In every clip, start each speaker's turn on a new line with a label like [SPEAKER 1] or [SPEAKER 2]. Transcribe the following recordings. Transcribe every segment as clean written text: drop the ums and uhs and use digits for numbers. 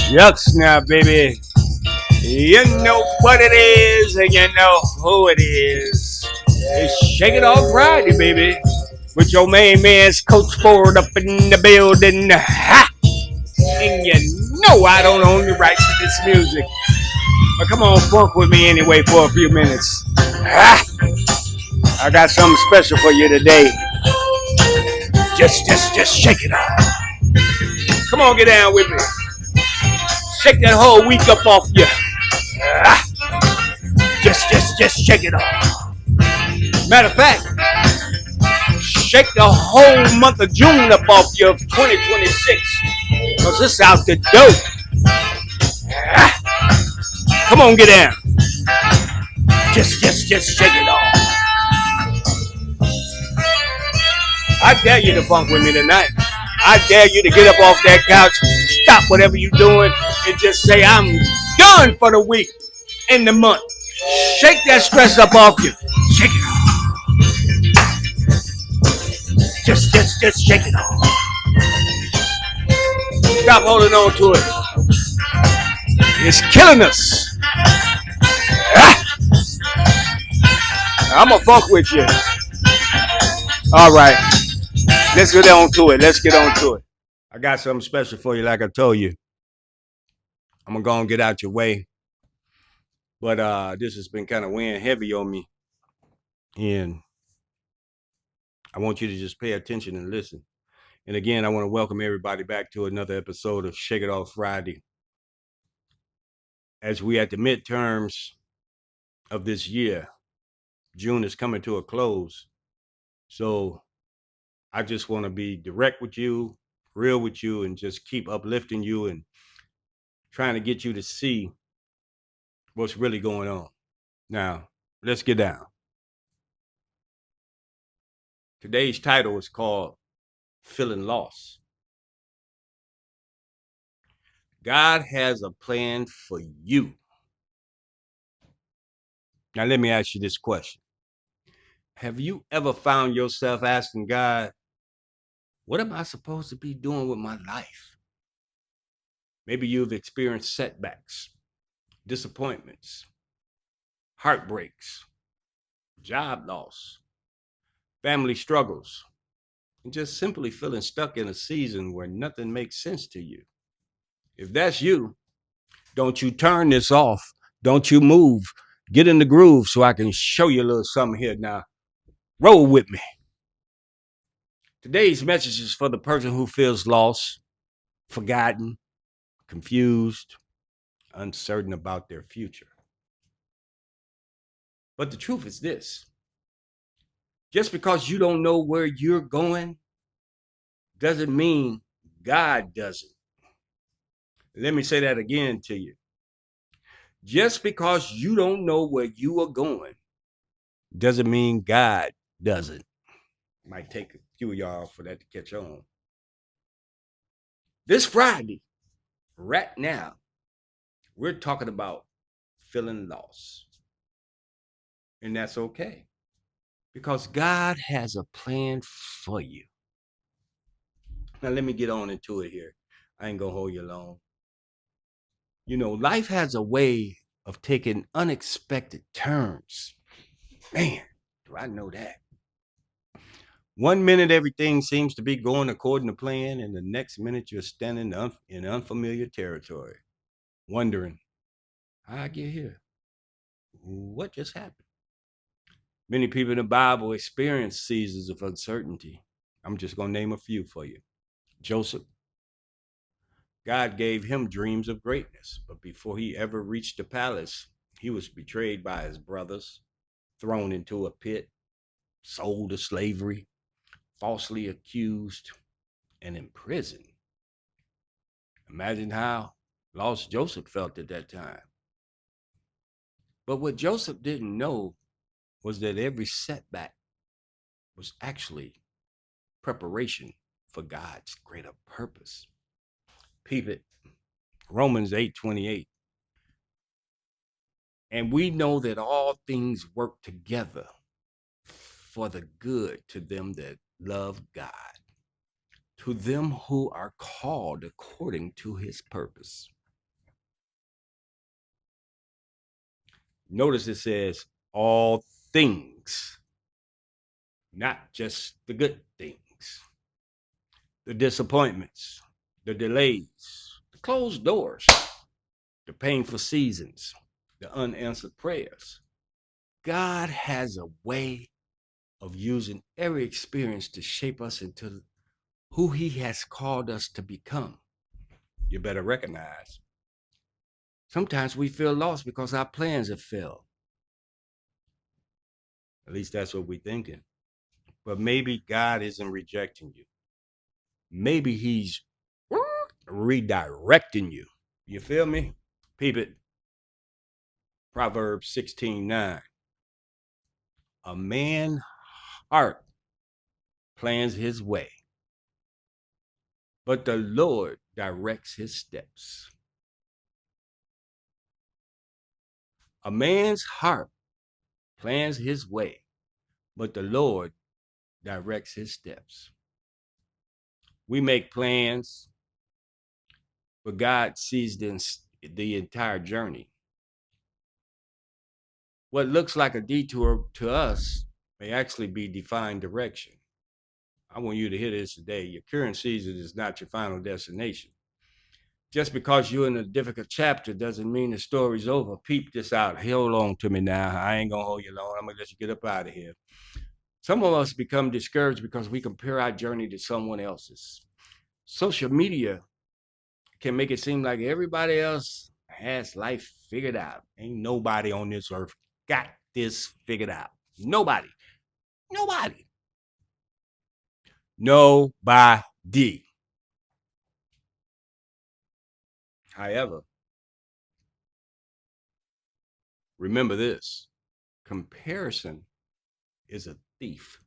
[SPEAKER 1] Yucks now, baby. You know what it is, and you know who it is. It's Shake It Off Friday, baby. With your main man's Coach Ford up in the building. Ha! And you know I don't own the rights to this music. But come on, funk with me anyway for a few minutes. Ha! I got something special for you today. Just shake it off. Come on, get down with me. Shake that whole week up off you. Ah, just shake it off. Matter of fact, shake the whole month of June up off you of 2026. Cause it's out the door. Ah, come on, get down. Just shake it off. I dare you to funk with me tonight. I dare you to get up off that couch, stop whatever you're doing, and just say, I'm done for the week and the month. Shake that stress up off you. Shake it off. Just shake it off. Stop holding on to it. It's killing us. Ah, I'm going to funk with you. All right. Let's get on to it. Let's get on to it. I got something special for you, like I told you. I'm going to go and get out your way. But this has been kind of weighing heavy on me. And I want you to just pay attention and listen. And again, I want to welcome everybody back to another episode of Shake It Off Friday. As we at the midterms of this year, June is coming to a close. So I just want to be direct with you, real with you, and just keep uplifting you and trying to get you to see what's really going on. Now, let's get down. Today's title is called Feeling Lost. God has a plan for you. Now, let me ask you this question. Have you ever found yourself asking God, what am I supposed to be doing with my life? Maybe you've experienced setbacks, disappointments, heartbreaks, job loss, family struggles, and just simply feeling stuck in a season where nothing makes sense to you. If that's you, don't you turn this off. Don't you move. Get in the groove so I can show you a little something here now. Roll with me. Today's message is for the person who feels lost, forgotten, confused, uncertain about their future. But the truth is this. Just because you don't know where you're going doesn't mean God doesn't. Let me say that again to you. Just because you don't know where you are going doesn't mean God doesn't. Might take a few of y'all for that to catch on. This Friday, right now, we're talking about feeling lost. And that's okay. Because God has a plan for you. Now, let me get on into it here. I ain't going to hold you long. You know, life has a way of taking unexpected turns. Man, do I know that. One minute, everything seems to be going according to plan, and the next minute, you're standing in unfamiliar territory, wondering, how I get here? What just happened? Many people in the Bible experience seasons of uncertainty. I'm just going to name a few for you. Joseph. God gave him dreams of greatness, but before he ever reached the palace, he was betrayed by his brothers, thrown into a pit, sold to slavery, falsely accused, and imprisoned. Imagine how lost Joseph felt at that time. But what Joseph didn't know was that every setback was actually preparation for God's greater purpose. Peep it. Romans 8:28. And we know that all things work together for the good to them that love God, to them who are called according to his purpose. Notice it says all things, not just the good things, the disappointments, the delays, the closed doors, the painful seasons, the unanswered prayers. God has a way of using every experience to shape us into who He has called us to become. You better recognize. Sometimes we feel lost because our plans have failed. At least that's what we're thinking. But maybe God isn't rejecting you. Maybe He's redirecting you. You feel me? Peep it. Proverbs 16:9. A man's heart plans his way, but the Lord directs his steps. A man's heart plans his way, but the Lord directs his steps. We make plans, but God sees the entire journey. What looks like a detour to us may actually be defined direction. I want you to hear this today. Your current season is not your final destination. Just because you're in a difficult chapter doesn't mean the story's over. Peep this out. Hold on to me now. I ain't gonna hold you long. I'm gonna let you get up out of here. Some of us become discouraged because we compare our journey to someone else's. Social media can make it seem like everybody else has life figured out. Ain't nobody on this earth got this figured out. Nobody. Nobody. Nobody. However, remember this: comparison is a thief.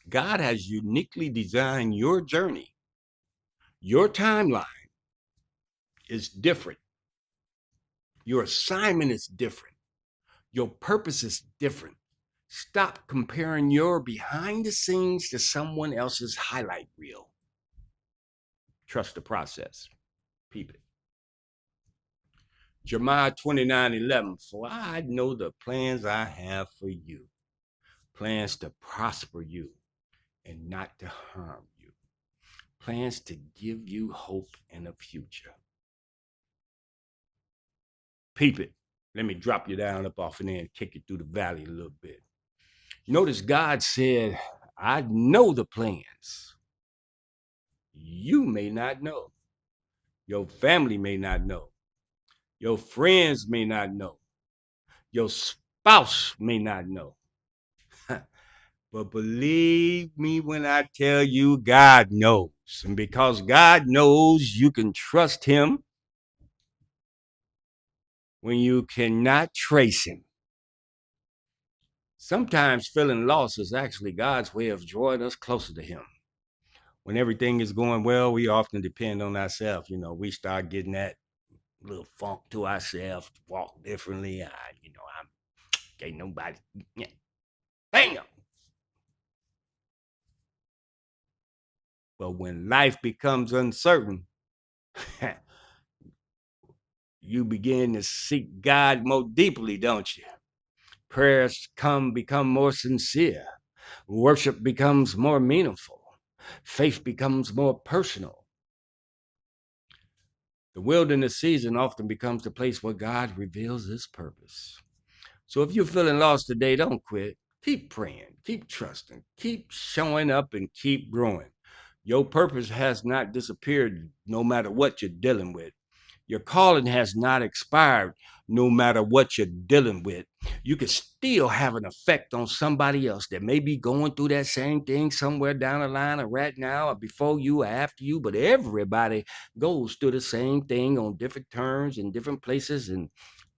[SPEAKER 1] God has uniquely designed your journey. Your timeline is different. Your assignment is different. Your purpose is different. Stop comparing your behind the scenes to someone else's highlight reel. Trust the process. Peep it. Jeremiah 29:11. For I know the plans I have for you, plans to prosper you and not to harm you, plans to give you hope and a future. Peep it. Let me drop you down up off in there and kick you through the valley a little bit. Notice God said, I know the plans. You may not know. Your family may not know. Your friends may not know. Your spouse may not know. But believe me when I tell you, God knows. And because God knows, you can trust Him when you cannot trace Him. Sometimes feeling lost is actually God's way of drawing us closer to Him. When everything is going well, we often depend on ourselves. We start getting that little funk to ourselves, walk differently. I'm ain't nobody. Yeah. Bam. But when life becomes uncertain, you begin to seek God more deeply, don't you? Prayers become more sincere. Worship becomes more meaningful. Faith becomes more personal. The wilderness season often becomes the place where God reveals His purpose. So if you're feeling lost today, don't quit. Keep praying, keep trusting, keep showing up, and keep growing. Your purpose has not disappeared no matter what you're dealing with. Your calling has not expired no matter what you're dealing with. You can still have an effect on somebody else that may be going through that same thing somewhere down the line or right now or before you or after you, but everybody goes through the same thing on different terms in different places. And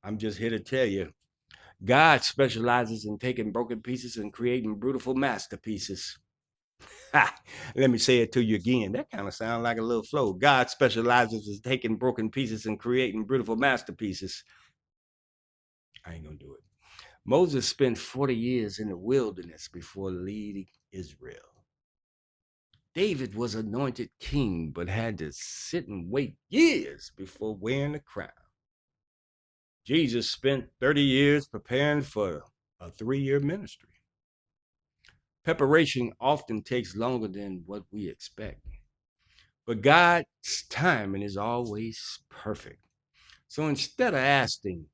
[SPEAKER 1] I'm just here to tell you, God specializes in taking broken pieces and creating beautiful masterpieces. Ha! Let me say it to you again. That kind of sounds like a little flow. God specializes in taking broken pieces and creating beautiful masterpieces. I ain't gonna do it. Moses spent 40 years in the wilderness before leading Israel. David was anointed king, but had to sit and wait years before wearing the crown. Jesus spent 30 years preparing for a 3-year ministry. Preparation often takes longer than what we expect, but God's timing is always perfect. So instead of asking,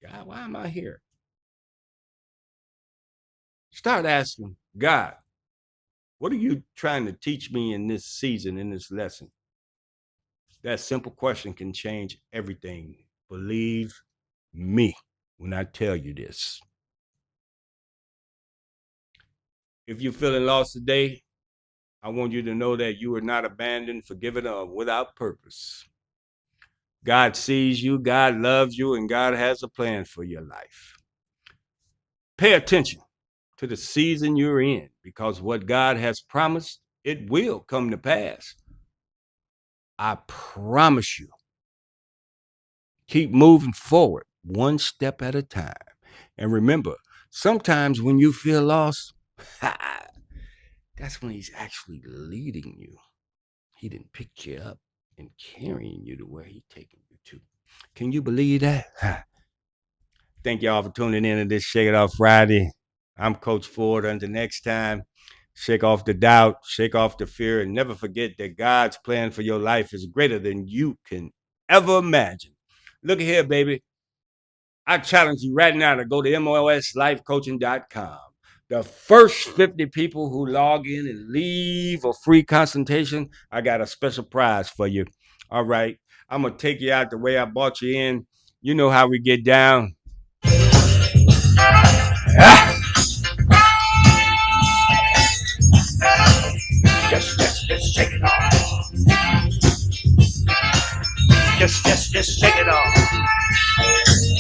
[SPEAKER 1] God, why am I here? Start asking, God, what are you trying to teach me in this season, in this lesson? That simple question can change everything. Believe me when I tell you this. If you're feeling lost today, I want you to know that you are not abandoned, forgiven, or without purpose. God sees you, God loves you, and God has a plan for your life. Pay attention to the season you're in, because what God has promised, it will come to pass. I promise you. Keep moving forward, one step at a time. And remember, sometimes when you feel lost, that's when He's actually leading you. He didn't pick you up and carrying you to where He's taking you to. Can you believe that? Thank y'all for tuning in to this Shake It Off Friday. I'm Coach Ford. Until next time, shake off the doubt, shake off the fear, and never forget that God's plan for your life is greater than you can ever imagine. Look at here, baby. I challenge you right now to go to moslifecoaching.com. The first 50 people who log in and leave a free consultation, I got a special prize for you. All right. I'm going to take you out the way I brought you in. You know how we get down. Ah! Just shake it off. Just shake it off.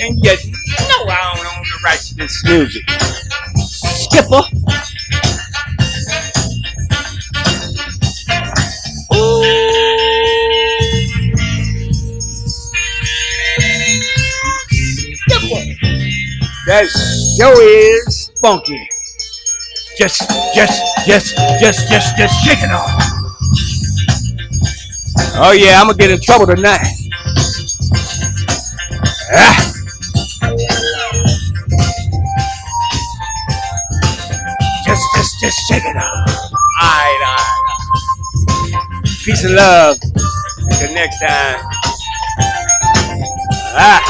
[SPEAKER 1] And yet, no, I don't own the rights to this music. Skipper. Ooh. Skipper. That show is funky. Just shake it off. Oh yeah, I'm gonna get in trouble tonight. Ah. Just shake it off. All right. Peace and love. Until next time. Ah.